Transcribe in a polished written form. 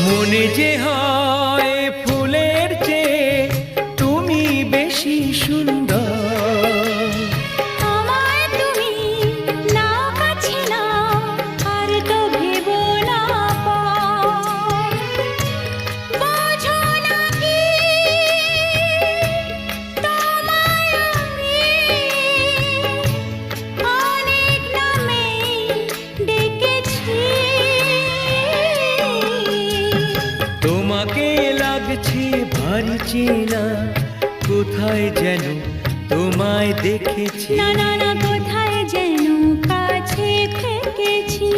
মনে যে হয় ফুলের চেয়ে তুমি বেশি সুন্দর। আমায় তুমি নাও কাছে নাও, আর তো ভেবো না পর। বোঝো না কি তোমায় আমি অনেক নামে ডেকেছি। তোমাকে লাগছে ভারী চেনা, কোথায় যেন তোমায় দেখেছি। না না না, কোথায় যেন কাছে থেকেছি।